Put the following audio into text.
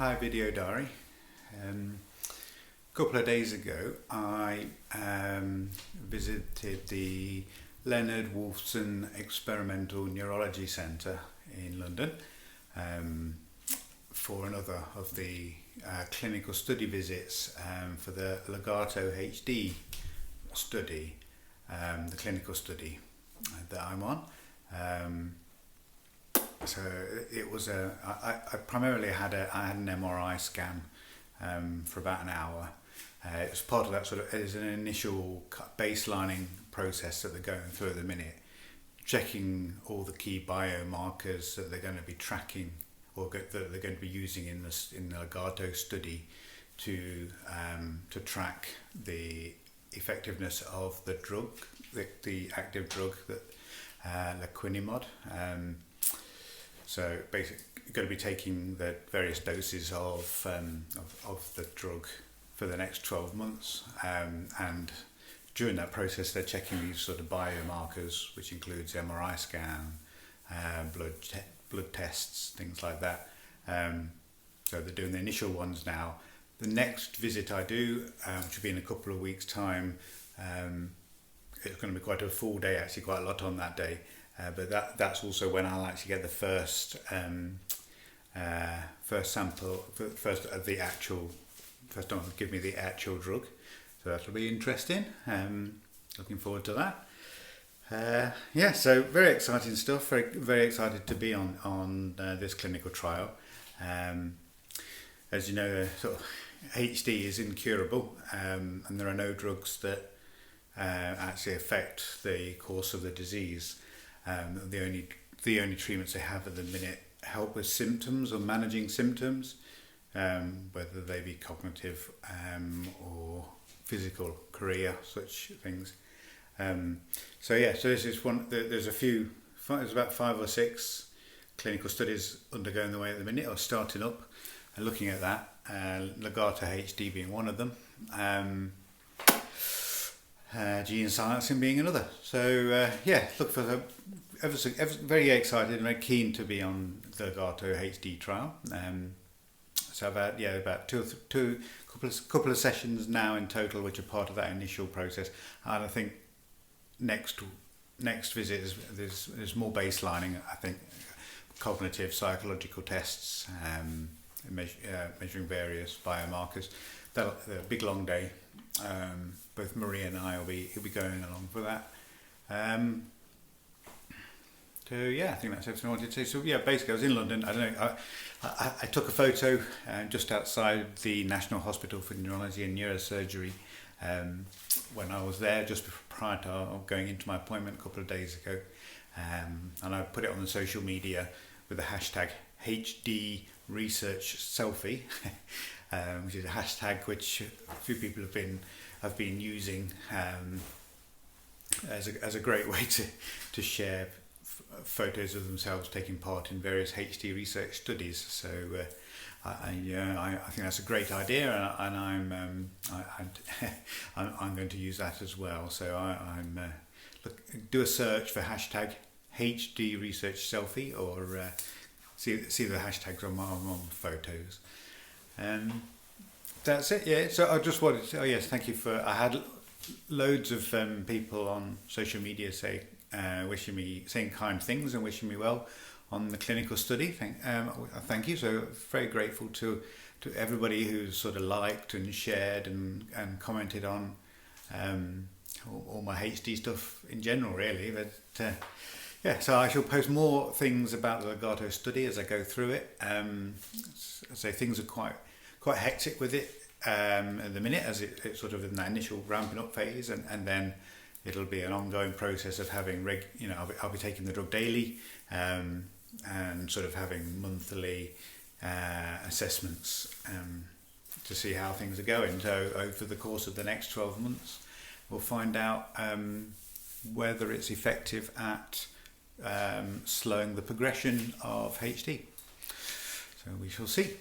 Hi Video Diary. A couple of days ago I visited the Leonard Wolfson Experimental Neurology Centre in London for another of the clinical study visits for the Legato HD study, the clinical study that I'm on. So it was I primarily had an MRI scan for about an hour. It was part of that sort of, it's an initial baselining process that they're going through at the minute, checking all the key biomarkers that they're going to be tracking or that they're going to be using in the Legato study to track the effectiveness of the drug, the active drug, that lecanemab. So basically, going to be taking the various doses of the drug for the next 12 months, and during that process, they're checking these sort of biomarkers, which includes MRI scan, blood tests, things like that. So they're doing the initial ones now. The next visit I do, which will be in a couple of weeks' time, it's going to be quite a full day, actually quite a lot on that day. But that's also when I'll actually get the first sample, first time to give me the actual drug. So that'll be interesting. Looking forward to that. So very exciting stuff. Very, very excited to be on this clinical trial. As you know, sort of HD is incurable, and there are no drugs that actually affect the course of the disease. The only treatments they have at the minute help with symptoms or managing symptoms, whether they be cognitive or physical, career, such things. So this is one. There's about 5 or 6 clinical studies undergoing the way at the minute or starting up and looking at that. Legato HD being one of them. Gene silencing being another. So look for the very excited and very keen to be on the Legato HD trial. So about couple of sessions now in total, which are part of that initial process. And I think next visit there's more baselining. I think cognitive, psychological tests, measuring various biomarkers. That'll be a big long day. Both Marie and I will be going along for that. I think that's everything I wanted to say. So basically I was in London. I don't know. I took a photo just outside the National Hospital for Neurology and Neurosurgery when I was there, just prior to going into my appointment a couple of days ago, and I put it on the social media with the hashtag HD Research Selfie, which is a hashtag which a few people have been using as a great way to share photos of themselves taking part in various HD research studies. So I think that's a great idea, and I'm going to use that as well. So do a search for hashtag HD Research Selfie, or see the hashtags on photos. That's it. Yeah. So I just wanted to. Oh yes, thank you for. I had loads of people on social media saying kind things and wishing me well on the clinical study. Thank you. So very grateful to everybody who's sort of liked and shared and commented on all my HD stuff in general, really. But so I shall post more things about the Legato study as I go through it. So things are quite hectic with it at the minute, as it's sort of in that initial ramping up phase, and then it'll be an ongoing process of having I'll be taking the drug daily, and sort of having monthly assessments to see how things are going. So over the course of the next 12 months, we'll find out whether it's effective at slowing the progression of HD. So we shall see.